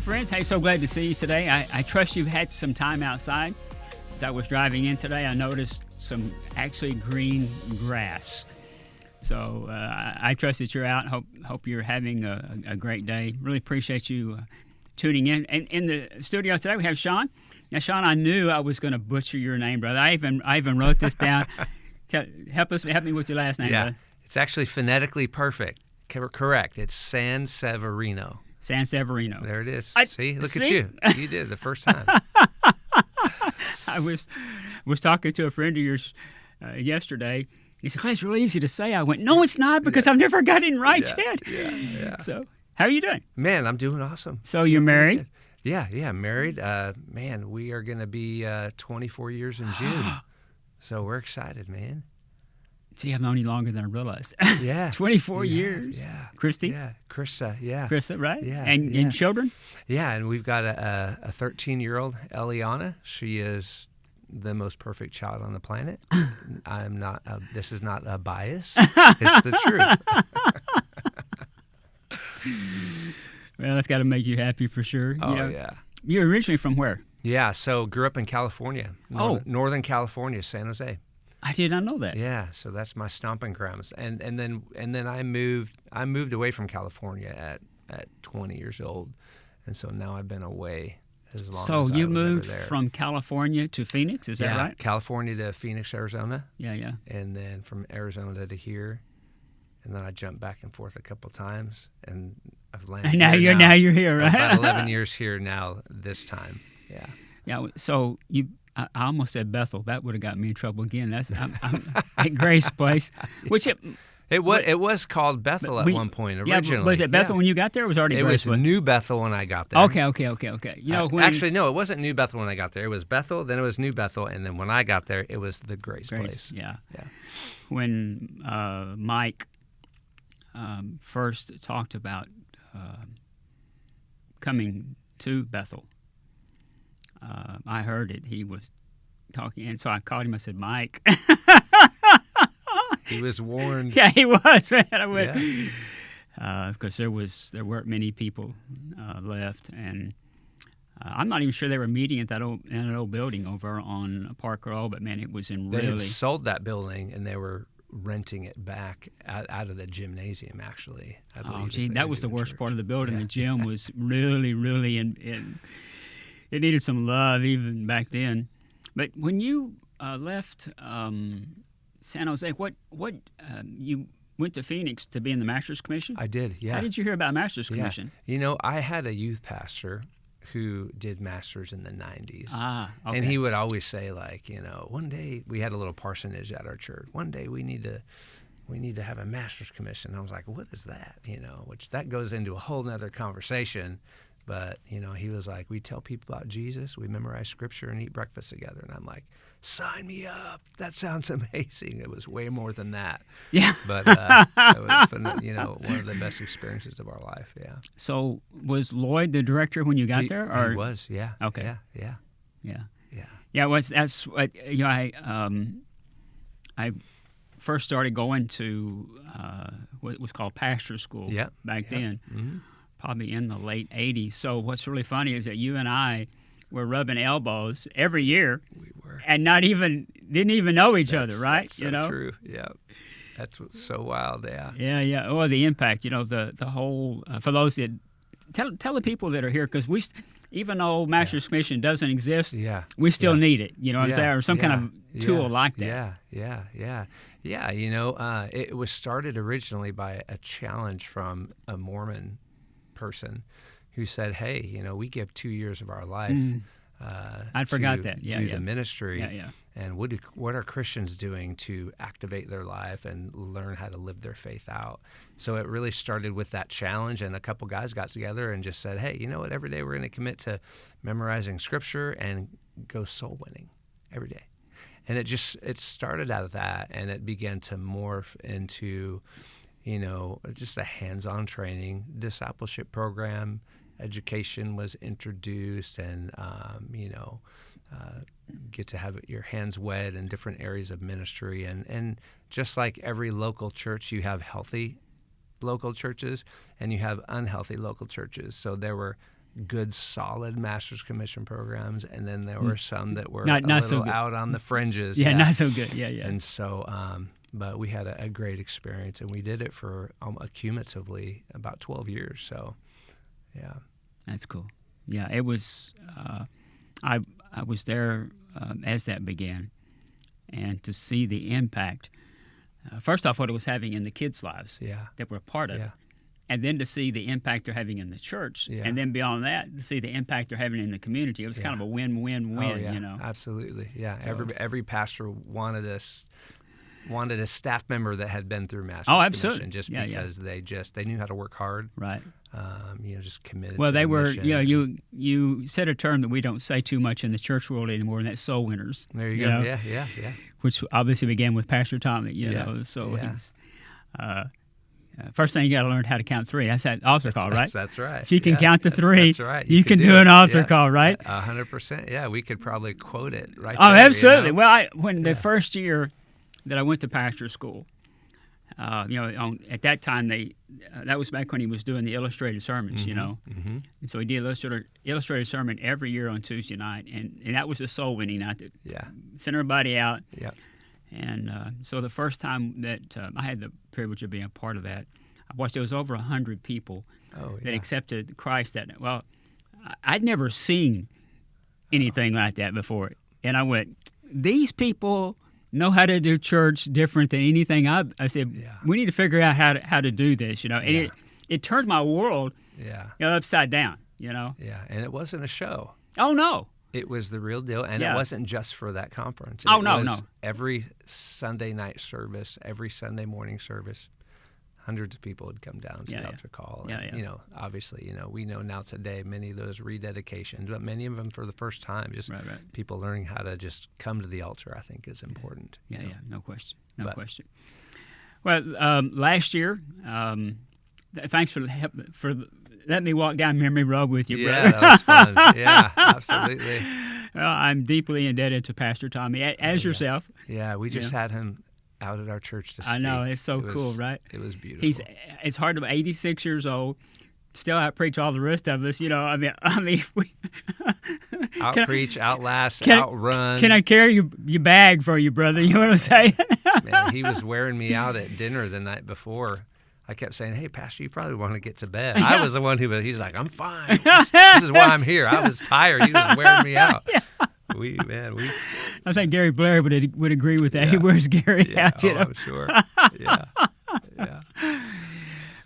friends. Hey, so glad to see you today. I trust you've had some time outside. As I was driving in today, I noticed some actually green grass. So I trust that you're out. Hope you're having a great day. Really appreciate you tuning in. And in the studio today, we have Shawn. Now, Shawn, I knew I was going to butcher your name, brother. I even wrote this down. Help me with your last name, brother. It's actually phonetically perfect. Correct. It's Sanseverino. Sanseverino. There it is. See? Look at you. You did it the first time. I was talking to a friend of yours yesterday. He said, "It's really easy to say." I went, "No, it's not, because I've never got it right yet." Yeah. So, how are you doing? Man, I'm doing awesome. So you're married? Yeah, married. Man, we are going to be 24 years in June. So we're excited, man. See, I've known you longer than I realized. Yeah. 24 years. Yeah. Christy? Yeah. Krista, yeah. Krista, right? Yeah. And children? Yeah, and we've got a 13-year-old, Eliana. She is the most perfect child on the planet. I'm not, this is not a bias. It's the truth. Well, that's got to make you happy for sure. Yeah. You're originally from where? Yeah, so grew up in California. Northern California, San Jose. I did not know that. Yeah, so that's my stomping grounds. And then I moved away from California at 20 years old. And so now I've been away as long as I was So you ever moved there. from California to Phoenix, is that right? California to Phoenix, Arizona. Yeah. And then from Arizona to here. And then I jumped back and forth a couple times, and I've landed. And now you're here, right? About 11 years here now. This time, yeah. Yeah. So I almost said Bethel. That would have got me in trouble again. I'm at Grace Place, which it was called Bethel at one point originally. Yeah, was it Bethel when you got there? Or was it already Grace? It was New Bethel when I got there. Okay. You know, actually, no, it wasn't New Bethel when I got there. It was Bethel, then it was New Bethel, and then when I got there, it was the Grace Place. Yeah. When Mike first talked about coming to Bethel, I heard it. He was talking, and so I called him. I said, "Mike." He was warned. Yeah, he was, man. I went because there weren't many people left, and I'm not even sure they were meeting at that old building over on Park Row. But man, it was They had sold that building, and they were renting it back out of the gymnasium. Actually, I believe. That was the worst part of the building. The gym was really in. It needed some love even back then. But when you left San Jose, what you went to Phoenix to be in the Master's Commission? I did, yeah. How did you hear about Master's Commission? You know, I had a youth pastor who did Masters in the 90s. Okay. And he would always say, like, one day, we had a little parsonage at our church. One day we need to have a Master's Commission. I was like, what is that? Which that goes into a whole nother conversation. But, he was like, we tell people about Jesus, we memorize Scripture, and eat breakfast together. And I'm like, sign me up. That sounds amazing. It was way more than that. Yeah. But it was, one of the best experiences of our life, yeah. So was Lloyd the director when you got there? Or? He was, yeah. Okay. Yeah. Yeah, that's what, I first started going to what was called pastor school back then. Mm-hmm. Probably in the late 80s. So what's really funny is that you and I were rubbing elbows every year. We were. And didn't even know each other, right? That's so true, yeah. That's what's so wild, yeah. Yeah. Or the impact, the whole, for those that, tell the people that are here, because even though Master's Commission doesn't exist, we still need it, what I'm saying, or some kind of tool like that. Yeah. It was started originally by a challenge from a Mormon person who said, hey, we give 2 years of our life I forgot that. do the ministry. Yeah. And what are Christians doing to activate their life and learn how to live their faith out? So it really started with that challenge, and a couple guys got together and just said, hey, you know what, every day we're going to commit to memorizing Scripture and go soul winning every day. And it started out of that, and it began to morph into just a hands-on training, discipleship program. Education was introduced, and get to have your hands wet in different areas of ministry. And just like every local church, you have healthy local churches and you have unhealthy local churches. So there were good, solid master's commission programs, and then there were some that were not a little so good. out on the fringes. Yeah, not so good. Yeah. And so, but we had a great experience, and we did it for cumulatively about 12 years. So, yeah. That's cool. Yeah, it was. I was there as that began, and to see the impact. First off, what it was having in the kids' lives that were a part of it, and then to see the impact they're having in the church, and then beyond that, to see the impact they're having in the community. It was kind of a win-win-win. Oh, you know. Absolutely. Yeah. So, every pastor wanted a staff member that had been through master's absolutely. commission, just because they knew how to work hard. Right. Just committed. Well, to they the were. mission. You said a term that we don't say too much in the church world anymore, and that's soul winners. There you go. know? Yeah. Which obviously began with Pastor Tommy. You know. So he's, first thing you got to learn how to count three. That's that altar call, right? That's right. If you can count to three, that's right. You can do an altar call, right? 100%. Yeah, we could probably quote it right. Oh, there, absolutely. You know? Well, when the first year that I went to pastor school, at that time that was back when he was doing the illustrated sermons, you know. Mm-hmm. And so he did illustrated sermon every year on Tuesday night, and that was a soul winning night that sent everybody out. Yeah. And so the first time that I had the privilege of being a part of that, I watched there was over 100 people that accepted Christ that night. Well, I'd never seen anything like that before, and I went, these people know how to do church different than anything I said, we need to figure out how to do this, you know. And it turned my world upside down, you know. Yeah, and it wasn't a show. Oh, no. It was the real deal, and it wasn't just for that conference. No. Every Sunday night service, every Sunday morning service, hundreds of people would come down to the altar call. And, you know, obviously, you know, we know now today many of those rededications, but many of them for the first time, just people learning how to just come to the altar, I think is important. Yeah, no question. No question. Well, last year, thanks for the help, for letting me walk down memory road with you, brother. Yeah, that was fun. Yeah, absolutely. Well, I'm deeply indebted to Pastor Tommy, as yourself. Yeah, we just had him out at our church to speak. I know, it's so cool, right? It was beautiful. It's hard to be 86 years old, still out-preach all the rest of us, you know. I mean, we out-preach, outlast, outrun. Can I carry your bag for you, brother? You know what I'm saying? Man, he was wearing me out at dinner the night before. I kept saying, hey, Pastor, you probably want to get to bed. I was the one he's like, I'm fine. This is why I'm here. I was tired. He was wearing me out. I think Gary Blair would agree with that. He wears Gary out, you know. I'm sure. Yeah.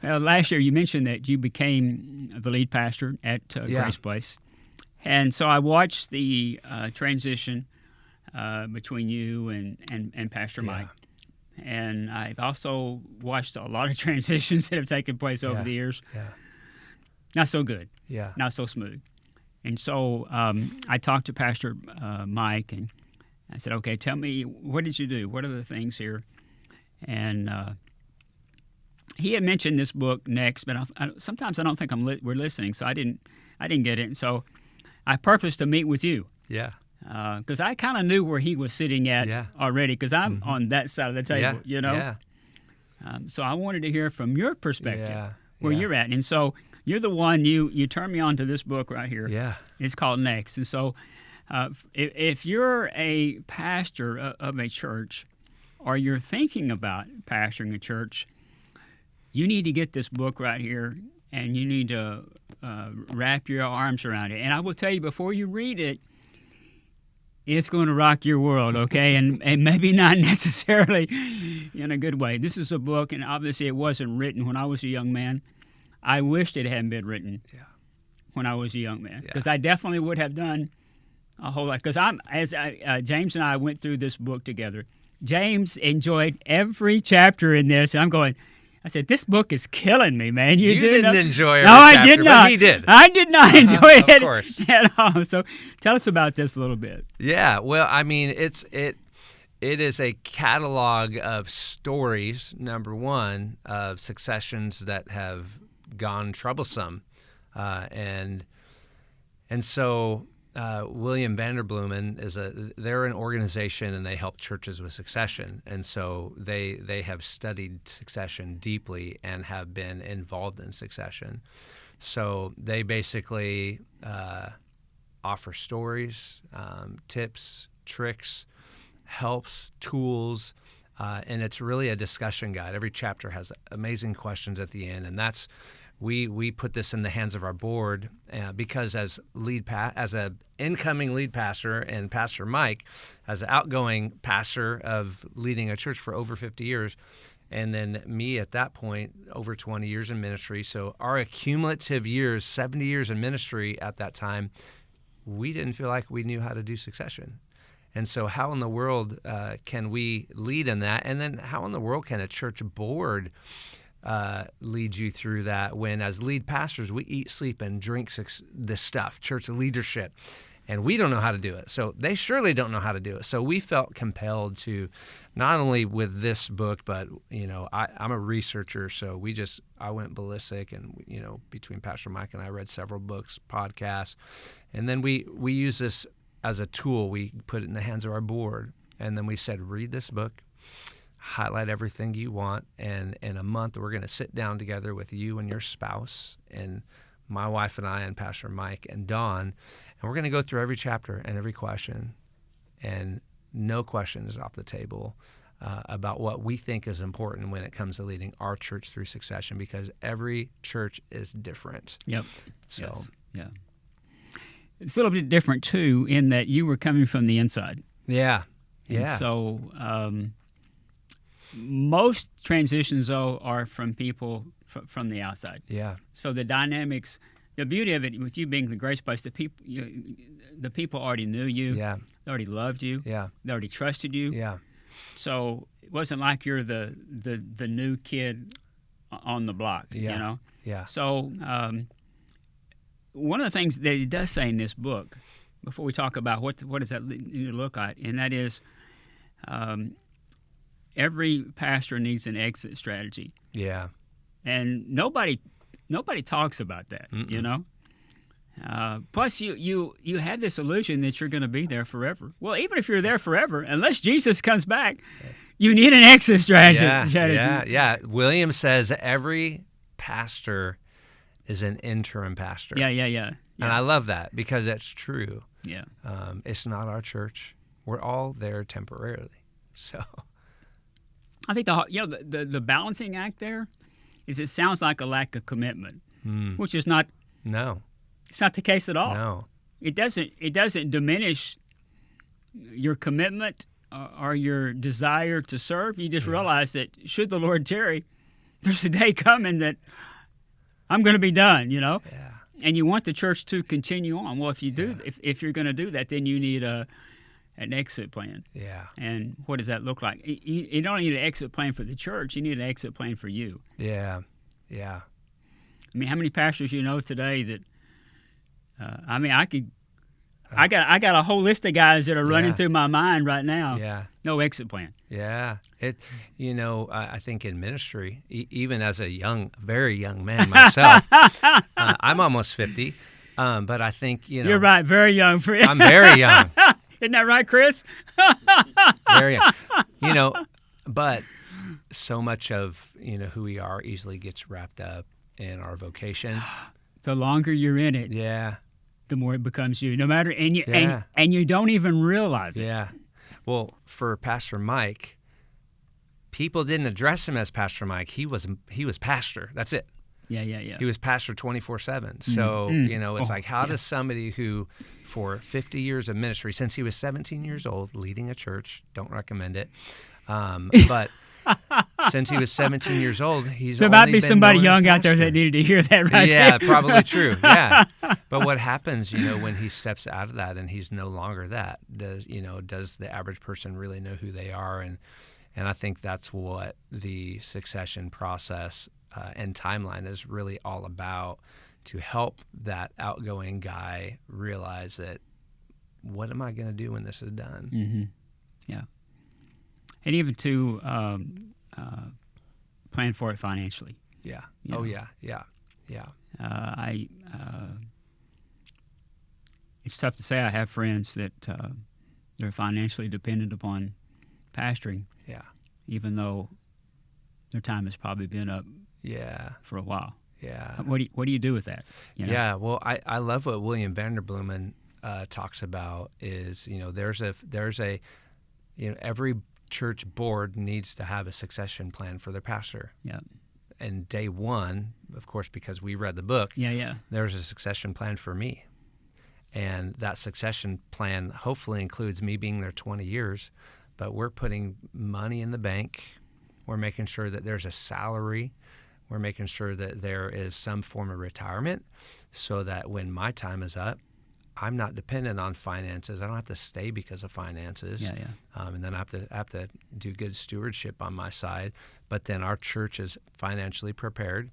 Well, last year you mentioned that you became the lead pastor at Grace Place. And so I watched the transition between you and Pastor Mike. And I've also watched a lot of transitions that have taken place over the years. Yeah. Not so good. Yeah. Not so smooth. And so I talked to Pastor Mike, and I said, okay, tell me, what did you do? What are the things here? And he had mentioned this book, Next, but sometimes I don't think we're listening, so I didn't get it. And so I purposed to meet with you. Yeah. Because I kind of knew where he was sitting at already, because I'm on that side of the table, you know. Yeah. So I wanted to hear from your perspective where you're at. And so you're the one, you turned me on to this book right here. Yeah. It's called Next. And so if you're a pastor of a church, or you're thinking about pastoring a church, you need to get this book right here, and you need to wrap your arms around it. And I will tell you, before you read it, it's going to rock your world, okay? And maybe not necessarily in a good way. This is a book, and obviously it wasn't written when I was a young man. I wished it hadn't been written when I was a young man, because I definitely would have done a whole lot. Because James and I went through this book together. James enjoyed every chapter in this, and I said, this book is killing me, man. You didn't enjoy every chapter, I did not. But he did. I did not enjoy it of course. At all. So tell us about this a little bit. Yeah, well, I mean, it is a catalog of stories, number one, of successions that have gone troublesome. And so William Vanderbloemen they're an organization, and they help churches with succession. And so they have studied succession deeply and have been involved in succession. So they basically offer stories, tips, tricks, helps, tools, and it's really a discussion guide. Every chapter has amazing questions at the end, and that's we put this in the hands of our board because as an incoming lead pastor and Pastor Mike, as an outgoing pastor of leading a church for over 50 years, and then me at that point, over 20 years in ministry. So our accumulative years, 70 years in ministry at that time, we didn't feel like we knew how to do succession. And so how in the world can we lead in that? And then how in the world can a church board lead you through that when as lead pastors, we eat, sleep, and drink this stuff, church leadership, and we don't know how to do it. So they surely don't know how to do it. So we felt compelled to not only with this book, but, I'm a researcher. So I went ballistic and, between Pastor Mike and I read several books, podcasts, and then we use this as a tool. We put it in the hands of our board, and then we said, read this book, highlight everything you want, and in a month we're going to sit down together with you and your spouse and my wife and I and Pastor Mike and Dawn, and we're going to go through every chapter and every question, and no question is off the table about what we think is important when it comes to leading our church through succession, because every church is different. Yep. So yes. Yeah. It's a little bit different too in that you were coming from the inside. Yeah. And so most transitions, though, are from people from the outside. Yeah. So the dynamics, the beauty of it, with you being the Grace Place, the people already knew you. Yeah. They already loved you. Yeah. They already trusted you. Yeah. So it wasn't like you're the new kid on the block. Yeah. Yeah. So one of the things that he does say in this book, before we talk about what does that need to look like, and that is every pastor needs an exit strategy. Yeah. And nobody talks about that. Mm-mm. Plus, you have this illusion that you're going to be there forever. Well, even if you're there forever, unless Jesus comes back, you need an exit strategy. Yeah. William says every pastor is an interim pastor. Yeah. And I love that because that's true. Yeah. It's not our church. We're all there temporarily. So I think the balancing act there is it sounds like a lack of commitment, which is not. No. It's not the case at all. No. It doesn't diminish your commitment or your desire to serve. You just realize that should the Lord tarry, there's a day coming that I'm going to be done, Yeah. And you want the church to continue on. Well, if you do, if you're going to do that, then you need an exit plan. Yeah. And what does that look like? You don't need an exit plan for the church. You need an exit plan for you. Yeah. Yeah. I mean, how many pastors you know today that? I got a whole list of guys that are running through my mind right now. Yeah. No exit plan. Yeah. I think in ministry, even as a very young man myself, I'm almost 50, but I think, You're right, very young. I'm very young. Isn't that right, Chris? Very young. But so much of, who we are easily gets wrapped up in our vocation. The longer you're in it. Yeah. The more it becomes you, no matter, and you don't even realize it. Yeah. Well, for Pastor Mike, people didn't address him as Pastor Mike. He was pastor. That's it. Yeah. He was pastor 24/7. So, it's like, how does somebody who, for 50 years of ministry, since he was 17 years old, leading a church, don't recommend it, but since he was 17 years old, there might be somebody young out there that needed to hear that right there. Yeah, probably true. Yeah. But what happens, when he steps out of that and he's no longer that, does the average person really know who they are? And I think that's what the succession process and timeline is really all about, to help that outgoing guy realize that, what am I going to do when this is done? Mm-hmm. Yeah. And even to plan for it financially. Yeah. Yeah. It's tough to say. I have friends that they're financially dependent upon pastoring. Yeah. Even though their time has probably been up. Yeah. For a while. Yeah. What do you do with that? You know? Yeah. Well, I love what William Vanderbloemen talks about is, there's a, every church board needs to have a succession plan for their pastor. Yeah. And day one, of course, because we read the book, Yeah. there's a succession plan for me. And that succession plan hopefully includes me being there 20 years, but we're putting money in the bank. We're making sure that there's a salary. We're making sure that there is some form of retirement so that when my time is up, I'm not dependent on finances. I don't have to stay because of finances. Yeah. And then I have to do good stewardship on my side. But then our church is financially prepared.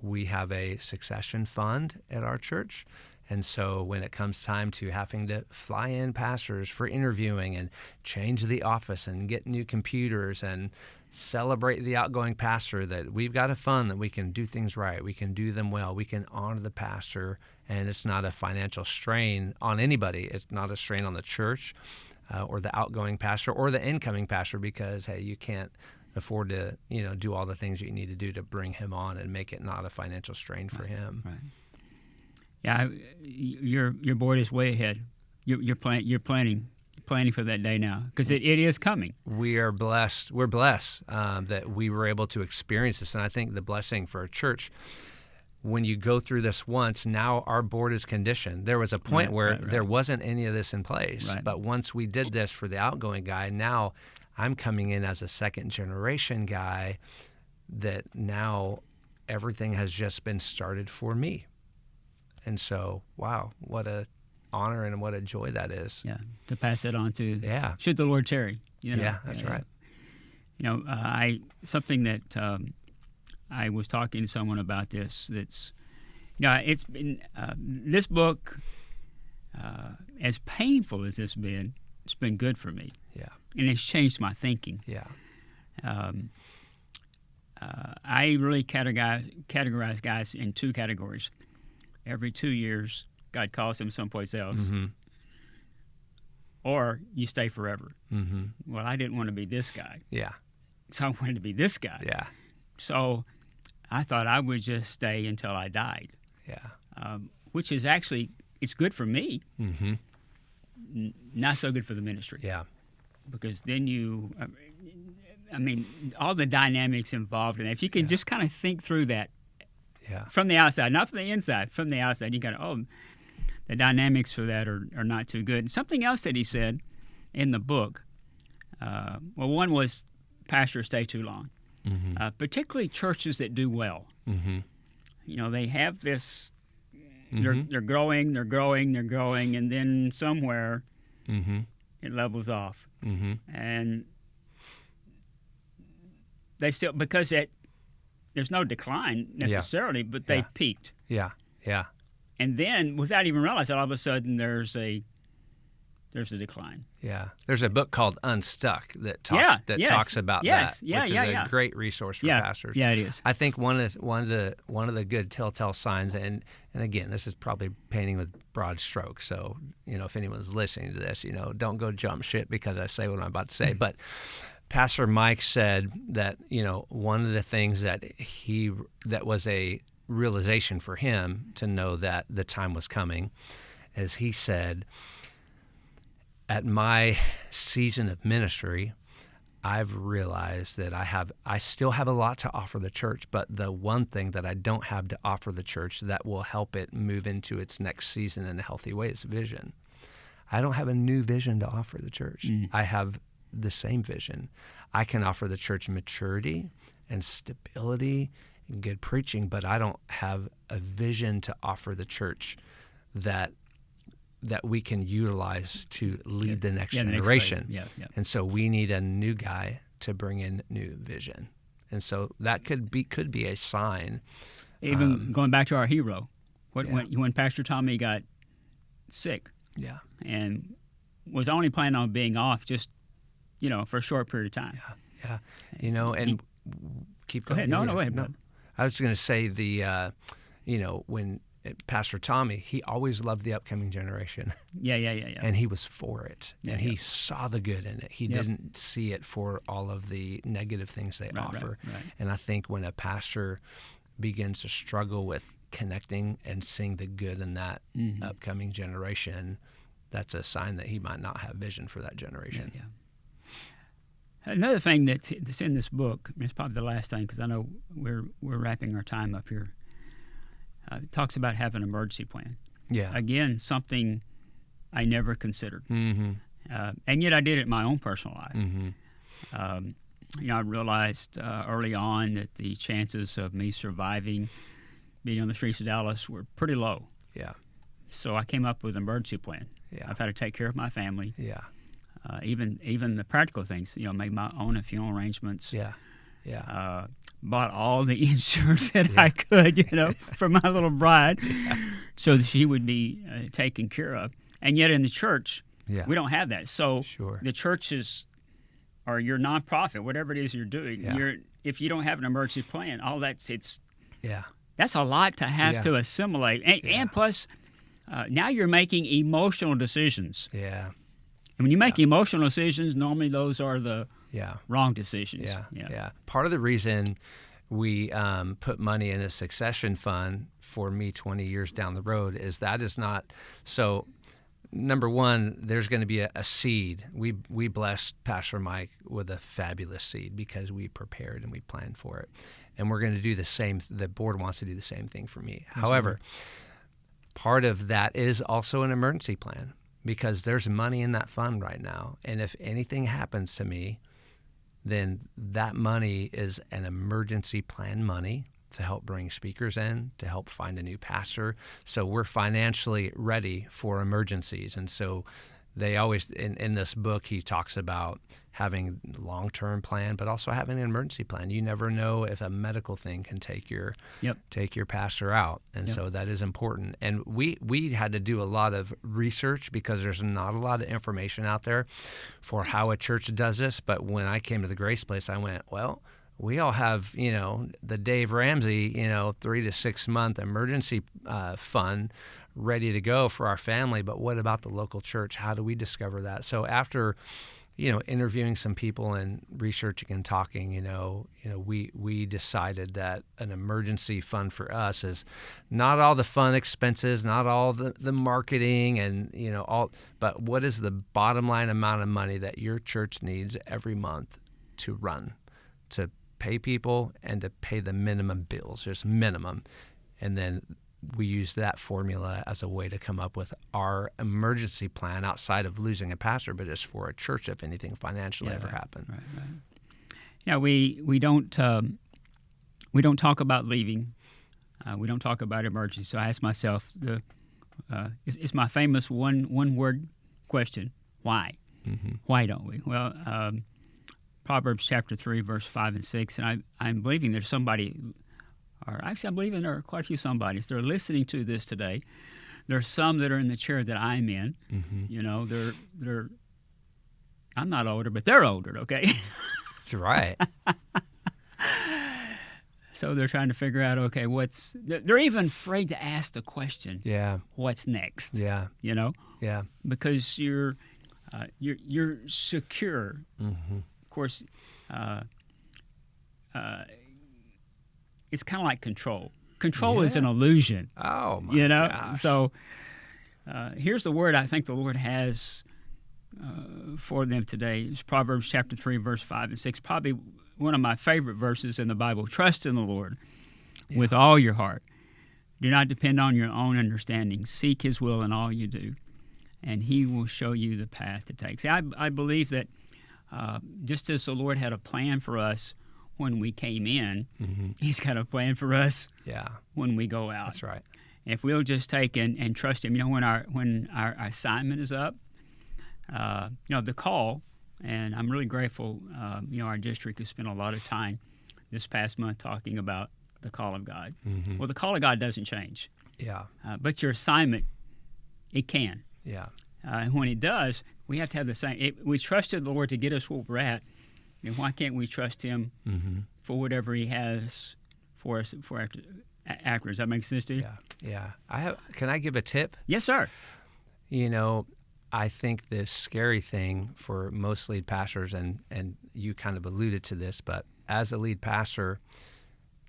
We have a succession fund at our church. And so when it comes time to having to fly in pastors for interviewing and change the office and get new computers and celebrate the outgoing pastor, that we've got a fund that we can do things right. We can do them well. We can honor the pastor, and it's not a financial strain on anybody. It's not a strain on the church or the outgoing pastor or the incoming pastor because, hey, you can't afford to, do all the things you need to do to bring him on and make it not a financial strain for him. Right. Yeah, your board is way ahead. You're planning for that day now because it is coming. We are blessed. We're blessed that we were able to experience this, and I think the blessing for a church, when you go through this once, now our board is conditioned. There was a point where there wasn't any of this in place, but once we did this for the outgoing guy, now I'm coming in as a second generation guy that now everything has just been started for me. And so, wow, what a honor and what a joy that is. Yeah, to pass that on to, should the Lord tarry. Yeah, that's right. Something that I was talking to someone about this, that's, it's been, this book, as painful as it's been good for me. Yeah. And it's changed my thinking. Yeah. I really categorize guys in two categories. Every 2 years, God calls him someplace else. Mm-hmm. Or you stay forever. Mm-hmm. Well, I didn't want to be this guy. Yeah. So I wanted to be this guy. Yeah. So I thought I would just stay until I died. Yeah. Which is actually, it's good for me. Mm-hmm. Not so good for the ministry. Yeah. Because then all the dynamics involved in it. If you can just kind of think through that. Yeah. From the outside, not from the inside. From the outside, you got the dynamics for that are not too good. And something else that he said in the book, one was pastors stay too long, particularly churches that do well. Mm-hmm. They have this, they're growing, and then somewhere it levels off. Mm-hmm. And they still, because there's no decline necessarily, but they peaked. Yeah, yeah. And then, without even realizing, all of a sudden there's a decline. Yeah, there's a book called Unstuck that talks about that, which is a great resource for pastors. Yeah, it is. I think one of the good telltale signs, and again, this is probably painting with broad strokes. So if anyone's listening to this, don't go jump ship because I say what I'm about to say, but. Pastor Mike said that, one of the things that was a realization for him to know that the time was coming, is he said, at my season of ministry, I've realized that I still have a lot to offer the church, but the one thing that I don't have to offer the church that will help it move into its next season in a healthy way is vision. I don't have a new vision to offer the church. I have the same vision. I can offer the church maturity and stability and good preaching, but I don't have a vision to offer the church that we can utilize to lead the next generation. Yeah. And so we need a new guy to bring in new vision. And so that could be a sign. Even going back to our hero, when Pastor Tommy got sick, and was only planning on being off just for a short period of time. Yeah. And keep going. Go ahead. No, go ahead. No. I was going to say when Pastor Tommy, he always loved the upcoming generation. Yeah. And he was for it. And he saw the good in it. He didn't see it for all of the negative things they offer. Right. And I think when a pastor begins to struggle with connecting and seeing the good in that upcoming generation, that's a sign that he might not have vision for that generation. Yeah. Another thing that's in this book, and it's probably the last thing because I know we're wrapping our time up here, it talks about having an emergency plan. Yeah. Again, something I never considered. And yet I did it in my own personal life. I realized early on that the chances of me surviving being on the streets of Dallas were pretty low. Yeah. So I came up with an emergency plan. Yeah. I've had to take care of my family. Yeah. Even the practical things, made my own funeral arrangements. Yeah. Yeah. Bought all the insurance that I could, for my little bride, so that she would be taken care of. And yet in the church, we don't have that. So the churches or your nonprofit, whatever it is you're doing, if you don't have an emergency plan, all that's that's a lot to have to assimilate. And plus, now you're making emotional decisions. Yeah. And when you make emotional decisions, normally those are the wrong decisions. Yeah. Part of the reason we put money in a succession fund for me 20 years down the road is that is not so. Number one, there's going to be a seed. We blessed Pastor Mike with a fabulous seed because we prepared and we planned for it. And we're going to do the same. The board wants to do the same thing for me. Absolutely. However, part of that is also an emergency plan because there's money in that fund right now. And if anything happens to me, then that money is an emergency plan money to help bring speakers in, to help find a new pastor. So we're financially ready for emergencies. And so they always, in this book, he talks about having a long-term plan, but also having an emergency plan. You never know if a medical thing can take your pastor out. And so that is important. And we had to do a lot of research because there's not a lot of information out there for how a church does this. But when I came to the Grace Place, I went, well, we all have, the Dave Ramsey, 3 to 6 month emergency fund ready to go for our family. But what about the local church? How do we discover that? So after, interviewing some people and researching and talking, we decided that an emergency fund for us is not all the fun expenses, not all the marketing and, but what is the bottom line amount of money that your church needs every month to run, to pay people and to pay the minimum bills, just minimum. And then we use that formula as a way to come up with our emergency plan outside of losing a pastor, but just for a church if anything financially ever happened. Right. Yeah, we don't talk about leaving. We don't talk about emergency. So I ask myself, it's my famous one word question: why? Why don't we? Well, Proverbs chapter 3, verse 5 and 6, and I'm believing there's somebody. Or actually, I'm believing there are quite a few somebodies. They're listening to this today. There's some that are in the chair that I'm in. They're. I'm not older, but they're older. Okay. That's right. So they're trying to figure out, okay, they're even afraid to ask the question. Yeah. What's next? Yeah. Yeah. Because you're secure. Of course. It's kind of like control. Control is an illusion. Oh, my gosh. So here's the word I think the Lord has for them today. It's Proverbs chapter 3, verse 5 and 6. Probably one of my favorite verses in the Bible. Trust in the Lord with all your heart. Do not depend on your own understanding. Seek His will in all you do, and He will show you the path to take. See, I believe that just as the Lord had a plan for us when we came in, He's got a plan for us when we go out. That's right. If we'll just take and trust Him, when our assignment is up, the call, and I'm really grateful, our district has spent a lot of time this past month talking about the call of God. Well, the call of God doesn't change. Yeah. But your assignment, it can. Yeah. And when it does, we have to have the same. We trusted the Lord to get us where we're at. And why can't we trust Him for whatever He has for us after? Does that make sense to you? Yeah. Can I give a tip? Yes, sir. I think the scary thing for most lead pastors, and you kind of alluded to this, but as a lead pastor,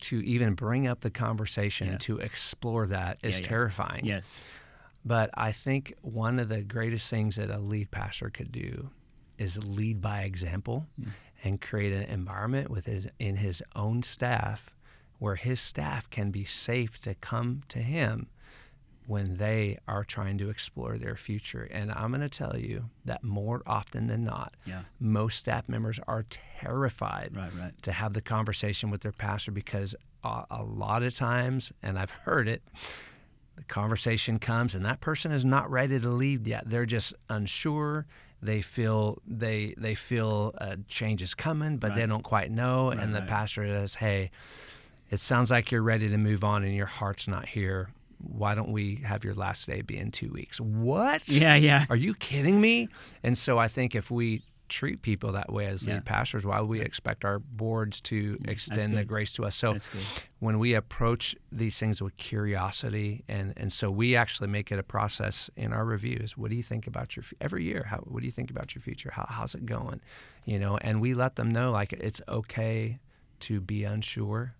to even bring up the conversation, Yeah. to explore that is Yeah. terrifying. Yes. But I think one of the greatest things that a lead pastor could do is lead by example and create an environment in his own staff where his staff can be safe to come to him when they are trying to explore their future. And I'm going to tell you that more often than not, most staff members are terrified to have the conversation with their pastor because a lot of times, and I've heard it, the conversation comes and that person is not ready to leave yet. They're just unsure. They feel change is coming, but they don't quite know. And the pastor says, hey, it sounds like you're ready to move on and your heart's not here. Why don't we have your last day be in 2 weeks? What? Yeah. Are you kidding me? And so I think if we treat people that way as lead pastors, why would we expect our boards to extend the grace to us? So when we approach these things with curiosity, and so we actually make it a process in our reviews. What do you think about every year? What do you think about your future? How's it going? And we let them know like it's okay to be unsure.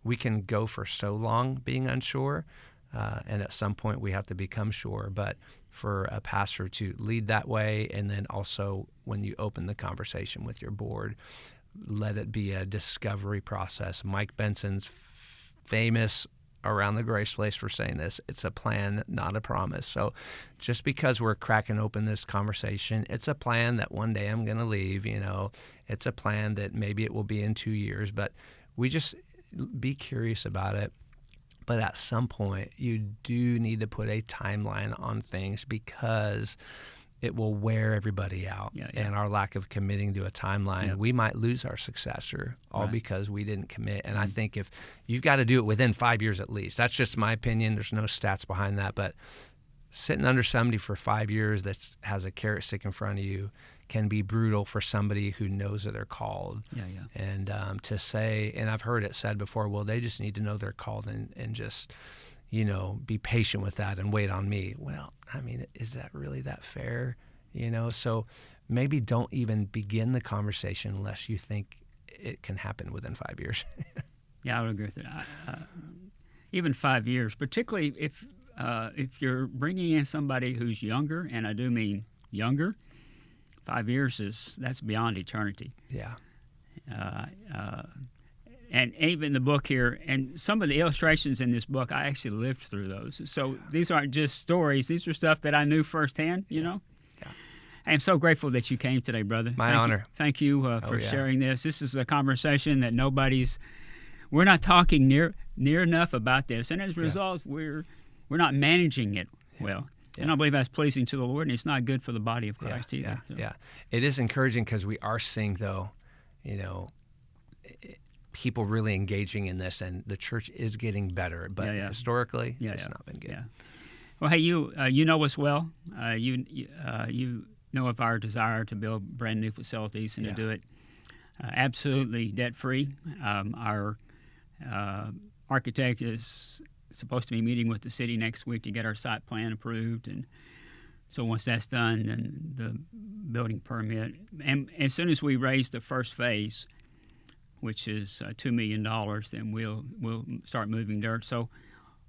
We can go for so long being unsure. And at some point we have to become sure. But for a pastor to lead that way, and then also when you open the conversation with your board, let it be a discovery process. Mike Benson's famous around the Grace Place for saying this: it's a plan, not a promise. So just because we're cracking open this conversation, it's a plan that one day I'm going to leave. It's a plan that maybe it will be in 2 years, but we just be curious about it. But at some point, you do need to put a timeline on things because it will wear everybody out. And our lack of committing to a timeline, we might lose our successor all because we didn't commit. And I think if you've got to do it within 5 years at least, that's just my opinion. There's no stats behind that. But sitting under somebody for 5 years that has a carrot stick in front of you can be brutal for somebody who knows that they're called. And to say, and I've heard it said before, well, they just need to know they're called and just, be patient with that and wait on me. Well, I mean, is that really that fair? So maybe don't even begin the conversation unless you think it can happen within 5 years. I would agree with that. Even 5 years, particularly if you're bringing in somebody who's younger, and I do mean younger. 5 years that's beyond eternity. And even the book here, and some of the illustrations in this book, I actually lived through those. So these aren't just stories; these are stuff that I knew firsthand. I am so grateful that you came today, brother. My honor. Thank you for sharing this. This is a conversation that we're not talking near enough about this, and as a result, we're not managing it well. And I believe that's pleasing to the Lord, and it's not good for the body of Christ either. It is encouraging because we are seeing, though, people really engaging in this, and the church is getting better. But historically, it's not been good. Well, hey, you know us well. You know of our desire to build brand new facilities and to do it absolutely debt-free. Our architect is supposed to be meeting with the city next week to get our site plan approved, and so once that's done, then the building permit, and as soon as we raise the first phase, which is $2 million, then we'll start moving dirt. So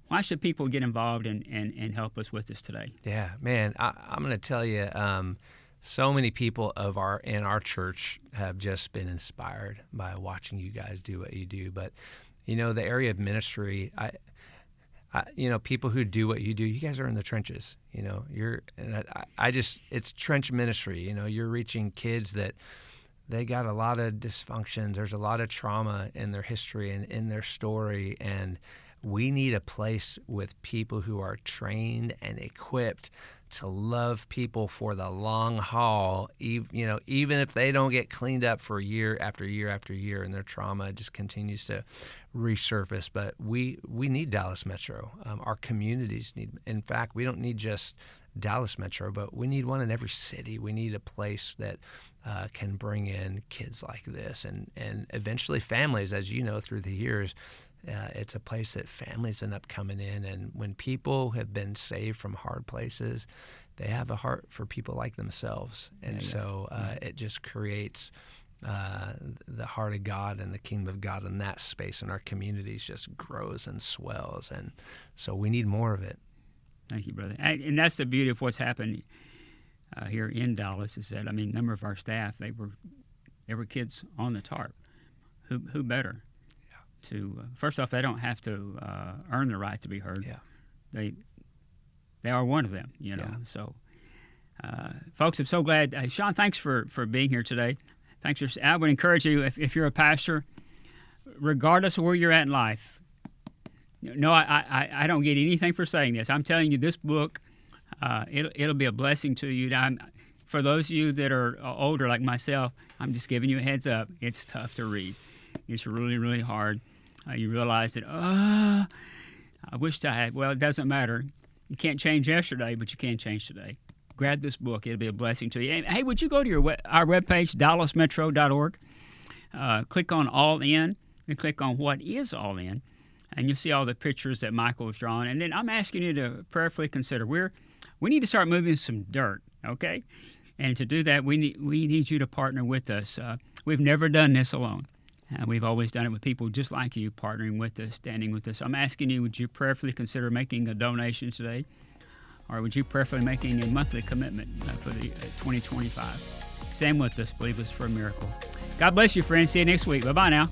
why should people get involved and help us with this today? Yeah, man, I'm going to tell you, so many people in our church have just been inspired by watching you guys do what you do. But the area of ministry, people who do what you do, you guys are in the trenches. It's trench ministry. You're reaching kids that they got a lot of dysfunctions. There's a lot of trauma in their history and in their story, and we need a place with people who are trained and equipped to love people for the long haul, even if they don't get cleaned up for year after year after year and their trauma just continues to resurface. But we need Dallas Metro. Our communities need, in fact, we don't need just Dallas Metro, but we need one in every city. We need a place that can bring in kids like this and eventually families, as you know, through the years. It's a place that families end up coming in, and when people have been saved from hard places, they have a heart for people like themselves, and it just creates the heart of God and the kingdom of God in that space in our communities just grows and swells. And so we need more of it. Thank you, brother. And that's the beauty of what's happened here in Dallas is that, a number of our staff, they were kids on the TARP. Who better? Yeah. To first off, they don't have to earn the right to be heard. Yeah. They are one of them, you know. Yeah. So, folks, I'm so glad. Shawn, thanks for being here today. Thanks for. I would encourage you, if you're a pastor, regardless of where you're at in life. No, I don't get anything for saying this. I'm telling you, this book, it'll be a blessing to you. For those of you that are older like myself, I'm just giving you a heads up. It's tough to read. It's really, really hard. You realize that, I wish I had. Well, it doesn't matter. You can't change yesterday, but you can change today. Grab this book. It'll be a blessing to you. And, hey, would you go to our webpage, dallasmetro.org, click on All In, and click on What is All In, and you'll see all the pictures that Michael has drawn. And then I'm asking you to prayerfully consider. We need to start moving some dirt, okay? And to do that, we need you to partner with us. We've never done this alone. We've always done it with people just like you, partnering with us, standing with us. I'm asking you, would you prayerfully consider making a donation today? Or would you prayerfully making a monthly commitment for the 2025? Stand with us. Believe us for a miracle. God bless you, friends. See you next week. Bye-bye now.